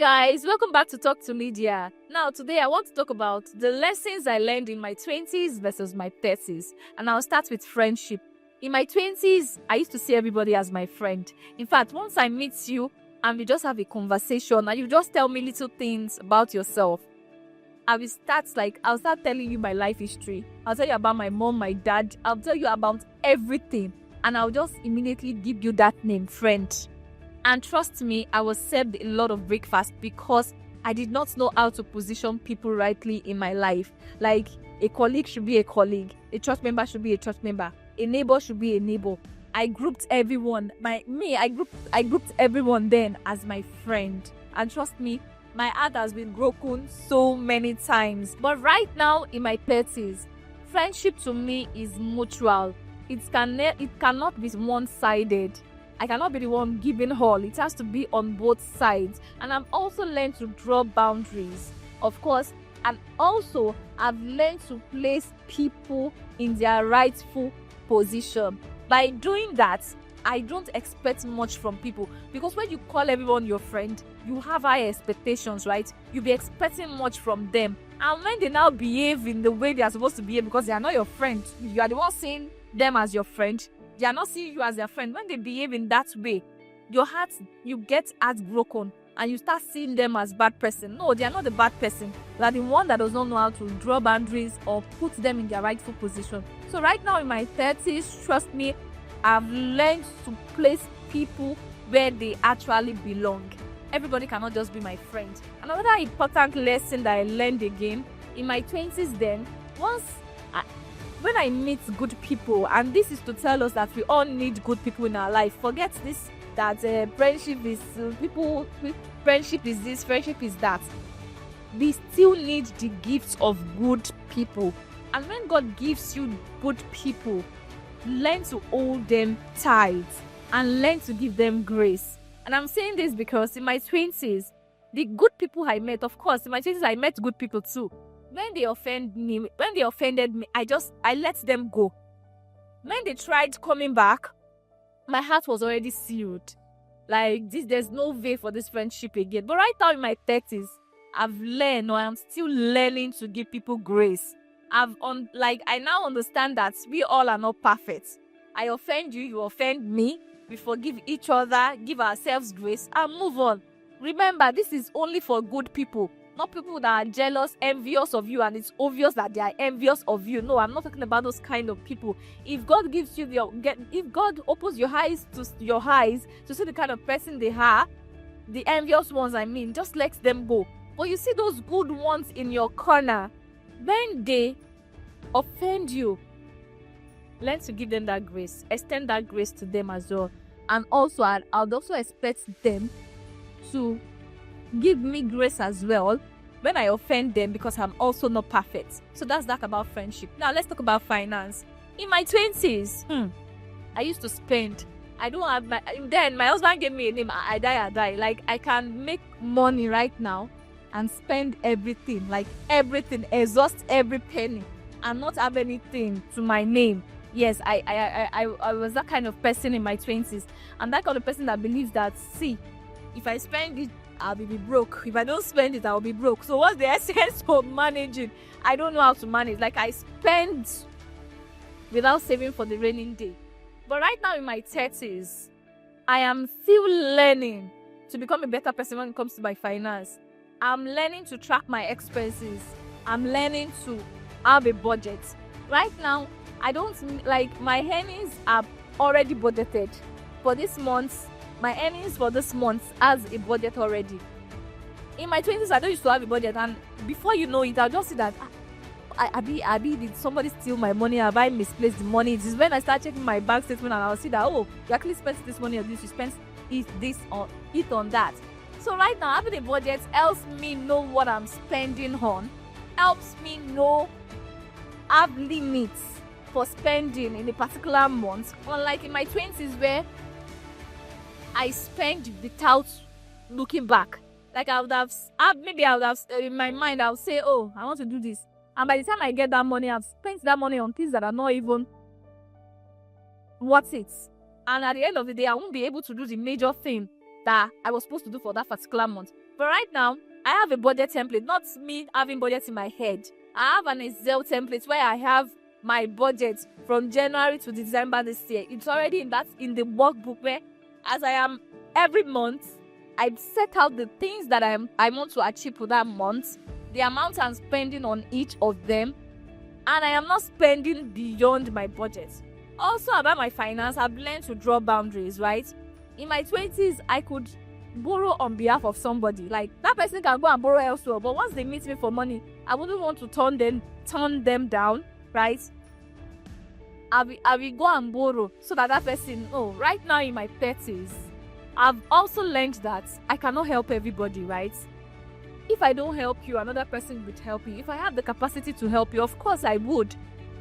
guys, welcome back to Talk to Lydia. Now, today I want to talk about the lessons I learned in my 20s versus my 30s. And I'll start with friendship. In my 20s, I used to see everybody as my friend. In fact, once I meet you and we just have a conversation and you just tell me little things about yourself, I'll start telling you my life history. I'll tell you about my mom, my dad. I'll tell you about everything. And I'll just immediately give you that name, friend. And trust me, I was served a lot of breakfast because I did not know how to position people rightly in my life. Like, a colleague should be a colleague, a church member should be a church member, a neighbor should be a neighbor. I grouped everyone. I grouped everyone then as my friend. And trust me, my heart has been broken so many times. But right now, in my 30s, friendship to me is mutual. It cannot be one-sided. I cannot be the one giving all. It has to be on both sides. And I've also learned to draw boundaries, of course. And also, I've learned to place people in their rightful position. By doing that, I don't expect much from people. Because when you call everyone your friend, you have high expectations, right? You'll be expecting much from them. And when they now behave in the way they are supposed to behave because they are not your friend, you are the one seeing them as your friend, they are not seeing you as their friend. When they behave in that way, you get heartbroken and you start seeing them as bad person. No, they are not the bad person. They are the one that does not know how to draw boundaries or put them in their rightful position. So right now in my 30s, trust me, I've learned to place people where they actually belong. Everybody cannot just be my friend. Another important lesson that I learned again in my 20s then, when I meet good people, and this is to tell us that we all need good people in our life. Forget this, that friendship is friendship is this, friendship is that. We still need the gifts of good people. And when God gives you good people, learn to hold them tight and learn to give them grace. And I'm saying this because in my 20s, the good people I met, of course, in my 20s I met good people too. When they offended me, I let them go. When they tried coming back, my heart was already sealed. Like this, there's no way for this friendship again. But right now in my 30s, I'm still learning to give people grace. I now understand that we all are not perfect. I offend you, you offend me. We forgive each other, give ourselves grace, and move on. Remember, this is only for good people. Not people that are jealous, envious of you, and it's obvious that they are envious of you. No, I'm not talking about those kind of people. If God gives you if God opens your eyes to see the kind of person they are, the envious ones, just let them go. But you see those good ones in your corner, when they offend you, learn to give them that grace. Extend that grace to them as well. And also, I'd also expect them to give me grace as well when I offend them, because I'm also not perfect. So that's that about friendship. Now let's talk about finance. In my 20s, I used to spend. I don't have my husband gave me a name. I die. Like, I can make money right now and spend everything, exhaust every penny and not have anything to my name. Yes, I was that kind of person in my 20s. I'm that kind of person that believes that, see, if I spend it, I'll be broke. If I don't spend it, I'll be broke. So what's the essence of managing? I don't know how to manage. Like, I spend without saving for the raining day. But right now in my 30s, I am still learning to become a better person when it comes to my finance. I'm learning to track my expenses. I'm learning to have a budget. Right now, my earnings are already budgeted for this month. My earnings for this month has a budget already. In my 20s, I don't used to have a budget, and before you know it, I'll just see that did somebody steal my money? Have I misplaced the money? This is when I start checking my bank statement, and I'll see that, oh, you actually spent this money on this, you spent this on that. So right now, having a budget helps me know what I'm spending on, helps me have limits for spending in a particular month. Unlike in my 20s, where I spend without looking back. Like, I would have in my mind, I would say, oh, I want to do this. And by the time I get that money, I've spent that money on things that are not even worth it. And at the end of the day, I won't be able to do the major thing that I was supposed to do for that particular month. But right now, I have a budget template, not me having budget in my head. I have an Excel template where I have my budget from January to December this year. It's already in the workbook where, as I am every month, I set out the things that I want to achieve for that month, the amount I'm spending on each of them, and I am not spending beyond my budget. Also, about my finance, I've learned to draw boundaries, right? In my 20s, I could borrow on behalf of somebody. Like, that person can go and borrow elsewhere, but once they meet me for money, I wouldn't want to turn them down, right? I will go and borrow so that person, right now in my 30s, I've also learned that I cannot help everybody, right? If I don't help you, another person would help you. If I have the capacity to help you, of course I would.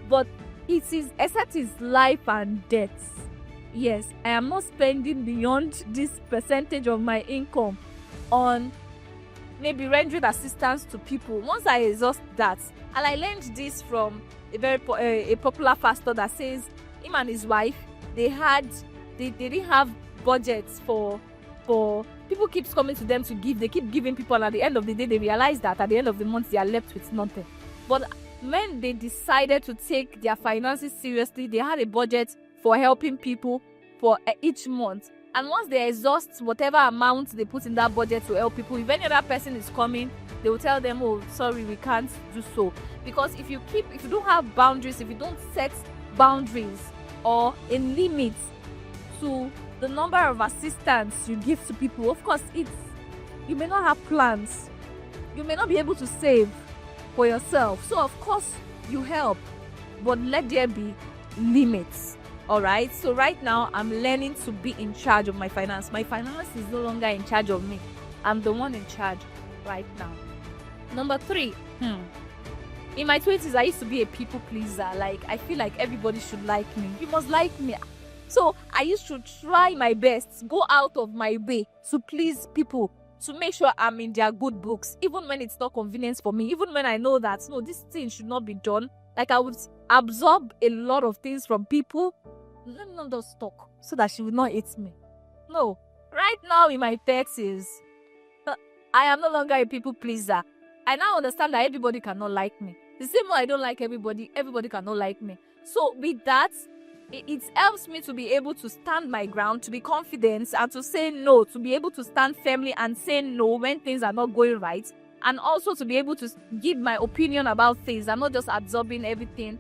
But except it's life and death. Yes, I am not spending beyond this percentage of my income on maybe rendering assistance to people. Once I exhaust that, and I learned this from a popular pastor that says him and his wife, they didn't have budgets for people. Keeps coming to them to give. They keep giving people, and at the end of the day, they realize that at the end of the month they are left with nothing. But when they decided to take their finances seriously, they had a budget for helping people for each month. And once they exhaust whatever amount they put in that budget to help people, if any other person is coming, they will tell them, oh, sorry, we can't do so. Because if you don't have boundaries, if you don't set boundaries or a limit to the number of assistance you give to people, of course, you may not have plans. You may not be able to save for yourself. So, of course, you help, but let there be limits. All right. So right now, I'm learning to be in charge of my finance. My finance is no longer in charge of me. I'm the one in charge right now. Number 3. In my 20s, I used to be a people pleaser. Like, I feel like everybody should like me. You must like me. So I used to try my best, go out of my way to please people, to make sure I'm in their good books, even when it's not convenient for me, even when I know that, no, this thing should not be done. Like, I would absorb a lot of things from people. Let me not just talk so that she will not hate me. No. Right now in my 30s, I am no longer a people pleaser. I now understand that everybody cannot like me. The same way I don't like everybody cannot like me. So with that, it helps me to be able to stand my ground, to be confident, and to say no, to be able to stand firmly and say no when things are not going right, and also to be able to give my opinion about things. I'm not just absorbing everything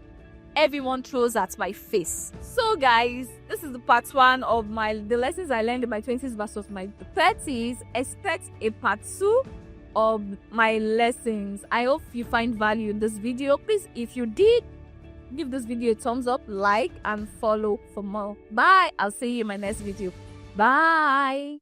everyone throws at my face. So guys, this is the part 1 of the lessons I learned in my 20s versus my 30s. Expect a part 2 of my lessons. I hope you find value in this video. Please, if you did, give this video a thumbs up, like, and follow for more. Bye. I'll see you in my next video. Bye.